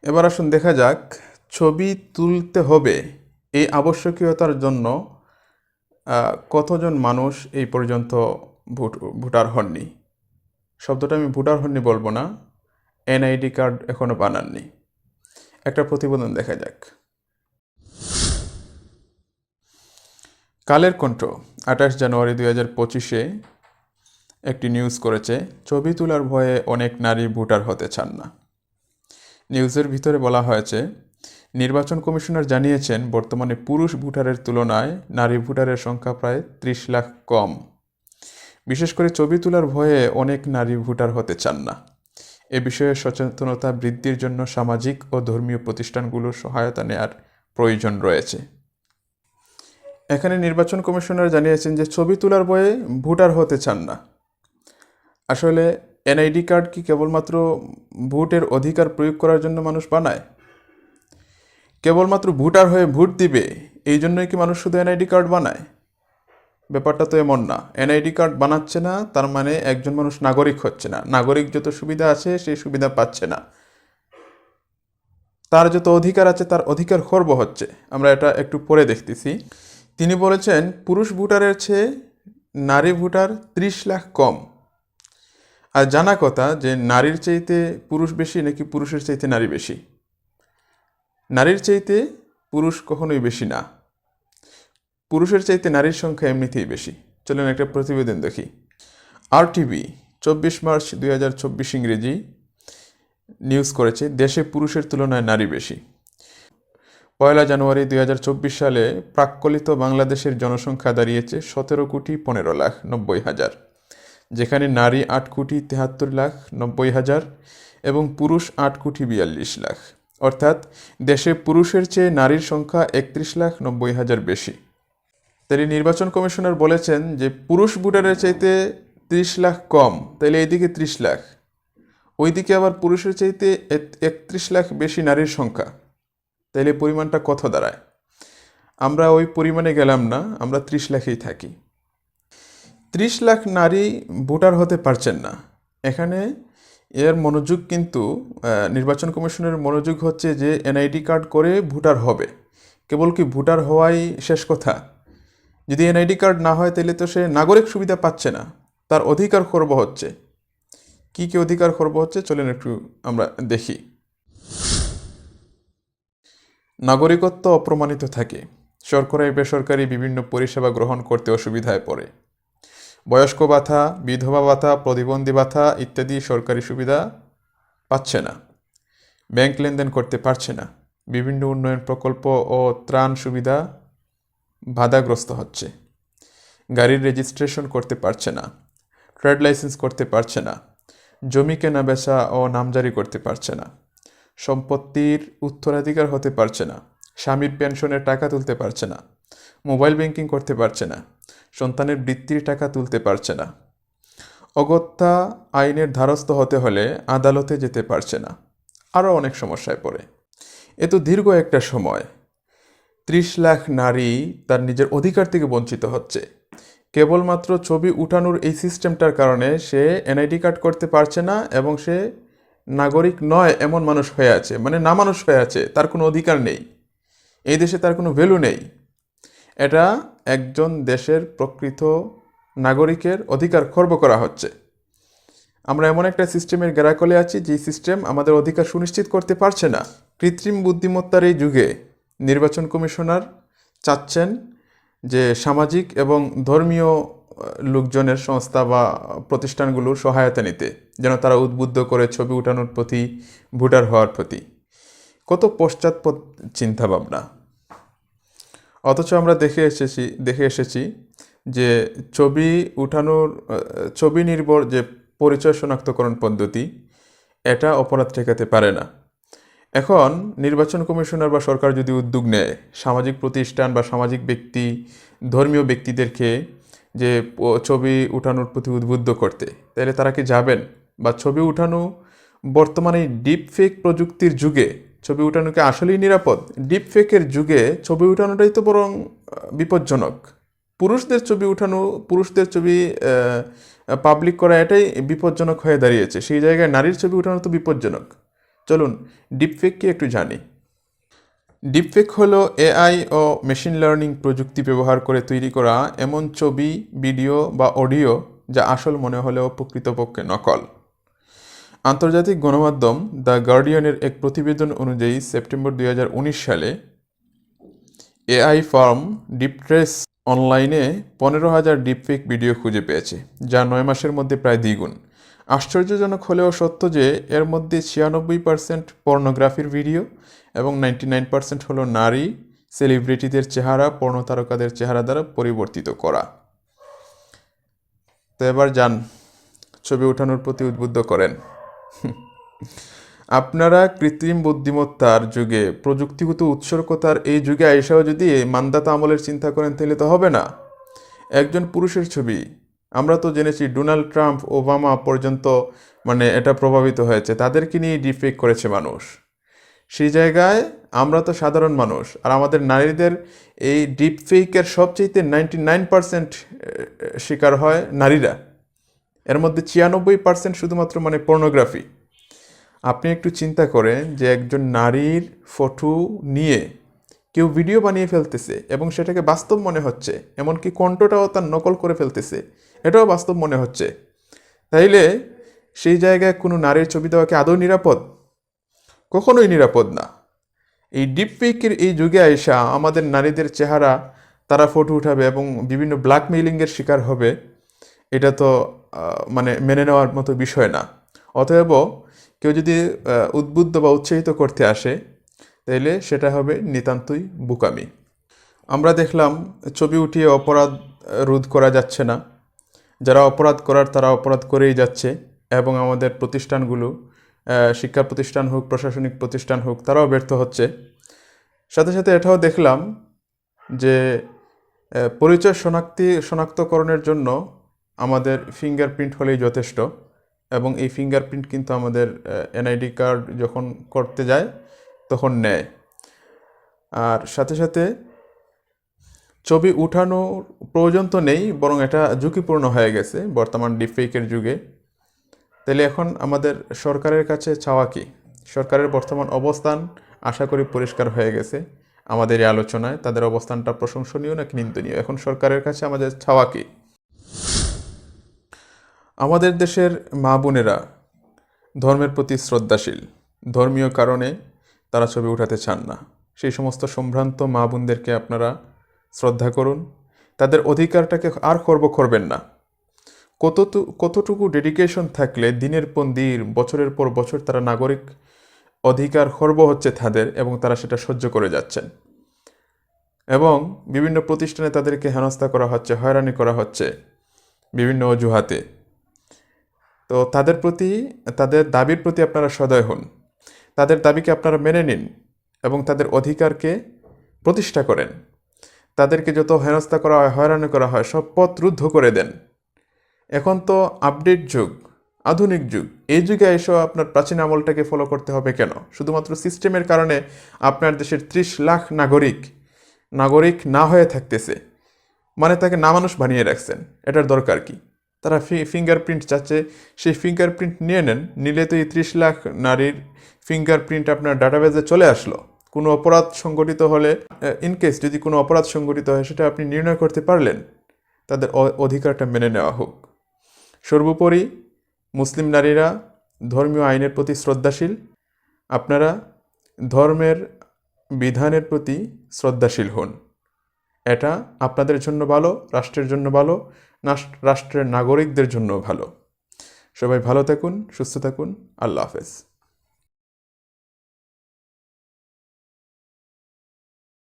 এবার আসুন দেখা যাক ছবি তুলতে হবে এই আবশ্যকীয়তার জন্য কতজন মানুষ এই পর্যন্ত ভোটার হননি। শব্দটা আমি ভোটার হননি বলবো না, এনআইডি কার্ড এখনো বানাননি। একটা প্রতিবেদন দেখা যাক। কালের কণ্ঠ 28 জানুয়ারি 2025 একটি নিউজ করেছে, ছবি তোলার ভয়ে অনেক নারী ভোটার হতে চান না। নিউজের ভিতরে বলা হয়েছে, নির্বাচন কমিশনার জানিয়েছেন বর্তমানে পুরুষ ভোটারের তুলনায় নারী ভোটারের সংখ্যা প্রায় 30 লাখ কম। বিশেষ করে ছবি তোলার ভয়ে অনেক নারী ভোটার হতে চান না। এ বিষয়ে সচেতনতা বৃদ্ধির জন্য সামাজিক ও ধর্মীয় প্রতিষ্ঠানগুলোর সহায়তা নেওয়ার প্রয়োজন রয়েছে। এখানে নির্বাচন কমিশনার জানিয়েছেন যে ছবি তোলার ভয়ে ভোটার হতে চান না। আসলে এনআইডি কার্ড কি কেবলমাত্র ভোটের অধিকার প্রয়োগ করার জন্য মানুষ বানায়? কেবলমাত্র ভোটার হয়ে ভোট দিবে এই জন্যই কি মানুষ শুধু এনআইডি কার্ড বানায়? ব্যাপারটা তো এমন না। এনআইডি কার্ড বানাচ্ছে না তার মানে একজন মানুষ নাগরিক হচ্ছে না। নাগরিক যত সুবিধা আছে সেই সুবিধা পাচ্ছে না। তার যত অধিকার আছে তার অধিকার খর্ব হচ্ছে। আমরা এটা একটু পরে দেখতেছি। তিনি বলেছেন পুরুষ ভোটারের চেয়ে নারী ভোটার 30 লাখ কম। আর জানা কথা যে নারীর চাইতে পুরুষ বেশি নাকি পুরুষের চাইতে নারী বেশি? নারীর চাইতে পুরুষ কখনোই বেশি না। পুরুষের চাইতে নারীর সংখ্যা এমনিতেই বেশি। চলুন একটা প্রতিবেদন দেখি। RTV 24 মার্চ 2024 ইংরেজি নিউজ করেছে, দেশে পুরুষের তুলনায় নারী বেশি। 1 জানুয়ারি 2024 সালে প্রাক্কলিত বাংলাদেশের জনসংখ্যা দাঁড়িয়েছে 17,15,90,000, যেখানে নারী 8,73,90,000 এবং পুরুষ 8,42,00,000। অর্থাৎ দেশে পুরুষের চেয়ে নারীর সংখ্যা 31,90,000 বেশি। তাই নির্বাচন কমিশনার বলেছেন যে পুরুষ ভোটারের চাইতে 30 লাখ কম, তাইলে এইদিকে 30 লাখ, ওইদিকে আবার পুরুষের চাইতে 31 লাখ বেশি নারীর সংখ্যা। তাইলে পরিমাণটা কত দাঁড়ায়? আমরা ওই পরিমাণে গেলাম না, আমরা 30 লাখেই থাকি। 30 লাখ নারী ভোটার হতে পারছেন না। এখানে এর মনোযোগ কিন্তু নির্বাচন কমিশনের মনোযোগ হচ্ছে যে এনআইডি কার্ড করে ভোটার হবে। কেবল কি ভোটার হওয়াই শেষ কথা? যদি এনআইডি কার্ড না হয় তাহলে তো সে নাগরিক সুবিধা পাচ্ছে না, তার অধিকার খর্ব হচ্ছে। কি কি অধিকার খর্ব হচ্ছে চলেন একটু আমরা দেখি। নাগরিকত্ব অপ্রমাণিত থাকে, সরকারি বেসরকারি বিভিন্ন পরিষেবা গ্রহণ করতে অসুবিধায় পড়ে। বয়স্ক ভাতা, বিধবা ভাতা, প্রতিবন্ধী ভাতা ইত্যাদি সরকারি সুবিধা পাচ্ছে না। ব্যাংক লেনদেন করতে পারছে না। বিভিন্ন উন্নয়ন প্রকল্প ও ত্রাণ সুবিধা বাধাগ্রস্ত হচ্ছে। গাড়ির রেজিস্ট্রেশন করতে পারছে না। ট্রেড লাইসেন্স করতে পারছে না। জমি কেনা বেচা ও নামজারি করতে পারছে না। সম্পত্তির উত্তরাধিকার হতে পারছে না। স্বামীর পেনশনের টাকা তুলতে পারছে না। মোবাইল ব্যাংকিং করতে পারছে না। সন্তানের বৃত্তির টাকা তুলতে পারছে না। অগত্যা আইনের দ্বারস্থ হতে হলে আদালতে যেতে পারছে না। আরও অনেক সমস্যায় পড়ে। এ তো দীর্ঘ একটা সময়। 30 লাখ নারী তার নিজের অধিকার থেকে বঞ্চিত হচ্ছে। কেবলমাত্র ছবি উঠানোর এই সিস্টেমটার কারণে সে এনআইডি কার্ড করতে পারছে না এবং সে নাগরিক নয় এমন মানুষ হয়ে আছে, মানে না মানুষ হয়ে আছে, তার কোনো অধিকার নেই। এই দেশে তার কোনো ভ্যালু নেই। এটা একজন দেশের প্রকৃত নাগরিকের অধিকার খর্ব করা হচ্ছে। আমরা এমন একটা সিস্টেমের গ্যারাকলে আছি যে সিস্টেম আমাদের অধিকার সুনিশ্চিত করতে পারছে না। কৃত্রিম বুদ্ধিমত্তার এই যুগে নির্বাচন কমিশনার চাচ্ছেন যে সামাজিক এবং ধর্মীয় লোকজনের সংস্থা বা প্রতিষ্ঠানগুলোর সহায়তা নিতে, যেন তারা উদ্বুদ্ধ করে ছবি উঠানোর প্রতি, ভোটার হওয়ার প্রতি। কত পশ্চাৎপদ চিন্তাভাবনা! অথচ আমরা দেখে এসেছি যে ছবি উঠানোর ছবি নির্ভর যে পরিচয় শনাক্তকরণ পদ্ধতি, এটা অপরাধ ঠেকাতে পারে না। এখন নির্বাচন কমিশনার বা সরকার যদি উদ্যোগ নেয় সামাজিক প্রতিষ্ঠান বা সামাজিক ব্যক্তি, ধর্মীয় ব্যক্তিদেরকে যে ছবি উঠানোর প্রতি উদ্বুদ্ধ করতে, তাহলে তারা কি যাবেন? বা ছবি উঠানো বর্তমানে ডিপ ফেক প্রযুক্তির যুগে ছবি উঠানো কি আসলেই নিরাপদ? ডিপ ফেকের যুগে ছবি উঠানোটাই তো বরং বিপজ্জনক। পুরুষদের ছবি পাবলিক করা এটাই বিপজ্জনক হয়ে দাঁড়িয়েছে। সেই জায়গায় নারীর ছবি উঠানো তো বিপজ্জনক। চলুন ডিপফেককে একটু জানি। ডিপফেক হলো এআই ও মেশিন লার্নিং প্রযুক্তি ব্যবহার করে তৈরি করা এমন ছবি, ভিডিও বা অডিও যা আসল মনে হলেও প্রকৃতপক্ষে নকল। আন্তর্জাতিক গণমাধ্যম দ্য গার্ডিয়ানের এক প্রতিবেদন অনুযায়ী সেপ্টেম্বর 2019 সালে এআই ফার্ম ডিপট্রেস অনলাইনে 15,000 ডিপফেক ভিডিও খুঁজে পেয়েছে, যা 9 মাসের মধ্যে প্রায় দ্বিগুণ। আশ্চর্যজনক হলেও সত্য যে এর মধ্যে 96% পর্নোগ্রাফির ভিডিও এবং 99% হলো নারী সেলিব্রিটিদের চেহারা পর্নোতারকাদের চেহারা দ্বারা পরিবর্তিত করা। তো এবার যান, ছবি ওঠানোর প্রতি উদ্বুদ্ধ করেন। আপনারা কৃত্রিম বুদ্ধিমত্তার যুগে, প্রযুক্তিগত উৎসর্গতার এই যুগে আইসাও যদি মান্দাতা আমলের চিন্তা করেন তাহলে তো হবে না। একজন পুরুষের ছবি, আমরা তো জেনেছি ডোনাল্ড ট্রাম্প, ওবামা পর্যন্ত এটা প্রভাবিত হয়েছে, তাদেরকে নিয়ে ডিফেক করেছে মানুষ। সেই জায়গায় আমরা তো সাধারণ মানুষ, আর আমাদের নারীদের এই ডিপফেকের সবচেয়ে 99% শিকার হয় নারীরা। এর মধ্যে 96% শুধুমাত্র পর্নোগ্রাফি। আপনি একটু চিন্তা করেন যে একজন নারীর ফটো নিয়ে কেউ ভিডিও বানিয়ে ফেলতেছে এবং সেটাকে বাস্তব মনে হচ্ছে, এমনকি কণ্ঠটাও তার নকল করে ফেলতেছে, এটাও বাস্তব মনে হচ্ছে। তাইলে সেই জায়গায় কোনো নারীর ছবি দেওয়া কি আদৌ নিরাপদ? কখনোই নিরাপদ না। এই ডিপফেকের এই যুগে আইসা আমাদের নারীদের চেহারা তারা ফটো উঠাবে এবং বিভিন্ন ব্ল্যাকমেইলিংয়ের শিকার হবে, এটা তো মেনে নেওয়ার মতো বিষয় না। অতএব কেউ যদি উদ্বুদ্ধ বা উৎসাহিত করতে আসে তাইলে সেটা হবে নিতান্তই বোকামি। আমরা দেখলাম ছবি উঠিয়ে অপরাধ রোধ করা যাচ্ছে না, যারা অপরাধ করার তারা অপরাধ করেই যাচ্ছে, এবং আমাদের প্রতিষ্ঠানগুলো, শিক্ষা প্রতিষ্ঠান হোক, প্রশাসনিক প্রতিষ্ঠান হোক, তারাও ব্যর্থ হচ্ছে। সাথে সাথে এটাও দেখলাম যে পরিচয় শনাক্তকরণের জন্য আমাদের ফিঙ্গারপ্রিন্ট হলেই যথেষ্ট, এবং এই ফিঙ্গারপ্রিন্ট কিন্তু আমাদের এনআইডি কার্ড যখন করতে যায় তখন নেয়। আর সাথে সাথে ছবি উঠানোর প্রয়োজন তো নেই, বরং এটা ঝুঁকিপূর্ণ হয়ে গেছে বর্তমান ডিপফেকের যুগে। তাহলে এখন আমাদের সরকারের কাছে চাওয়া কি? সরকারের বর্তমান অবস্থান আশা করি পরিষ্কার হয়ে গেছে আমাদের এই আলোচনায়। তাদের অবস্থানটা প্রশংসনীয় নাকি নিন্দনীয়? এখন সরকারের কাছে আমাদের চাওয়া কি? আমাদের দেশের মা বোনেরা ধর্মের প্রতি শ্রদ্ধাশীল, ধর্মীয় কারণে তারা ছবি উঠাতে চান না। সেই সমস্ত সম্ভ্রান্ত মা বোনদেরকে আপনারা শ্রদ্ধা করুন, তাদের অধিকারটাকে আর খর্ব করবেন না। কতটুকু ডেডিকেশন থাকলে দিনের পর দিন, বছরের পর বছর তারা নাগরিক অধিকার খর্ব হচ্ছে তাদের, এবং তারা সেটা সহ্য করে যাচ্ছেন, এবং বিভিন্ন প্রতিষ্ঠানে তাদেরকে হেনস্থা করা হচ্ছে, হয়রানি করা হচ্ছে বিভিন্ন অজুহাতে। তো তাদের দাবির প্রতি আপনারা সদয় হন, তাদের দাবিকে আপনারা মেনে নিন এবং তাদের অধিকারকে প্রতিষ্ঠা করেন। তাদেরকে যত হেনস্থা করা হয়, হয়রানি করা হয়, সব পথ রুদ্ধ করে দেন। এখন তো আপডেট যুগ, আধুনিক যুগ, এই যুগে এসেও আপনার প্রাচীন আমলটাকে ফলো করতে হবে কেন? শুধুমাত্র সিস্টেমের কারণে আপনার দেশের 30 লাখ নাগরিক না হয়ে থাকতেছে, তাকে না মানুষ বানিয়ে রাখছেন। এটার দরকার কি? তারা ফিঙ্গারপ্রিন্ট চাচ্ছে, সেই ফিঙ্গারপ্রিন্ট নিয়ে নেন, নিলে তো এই 30 লাখ নারীর ফিঙ্গারপ্রিন্ট আপনার ডাটাবেজে চলে আসলো। কোনো অপরাধ সংগঠিত হলে, ইনকেস যদি কোনো অপরাধ সংগঠিত হয়, সেটা আপনি নির্ণয় করতে পারলেন। তাদের অধিকারটা মেনে নেওয়া হোক। সর্বোপরি মুসলিম নারীরা ধর্মীয় আইনের প্রতি শ্রদ্ধাশীল। আপনারা ধর্মের বিধানের প্রতি শ্রদ্ধাশীল হন। এটা আপনাদের জন্য ভালো, রাষ্ট্রের জন্য ভালো, রাষ্ট্রের নাগরিকদের জন্য ভালো। সবাই ভালো থাকুন, সুস্থ থাকুন। আল্লাহ হাফেজ।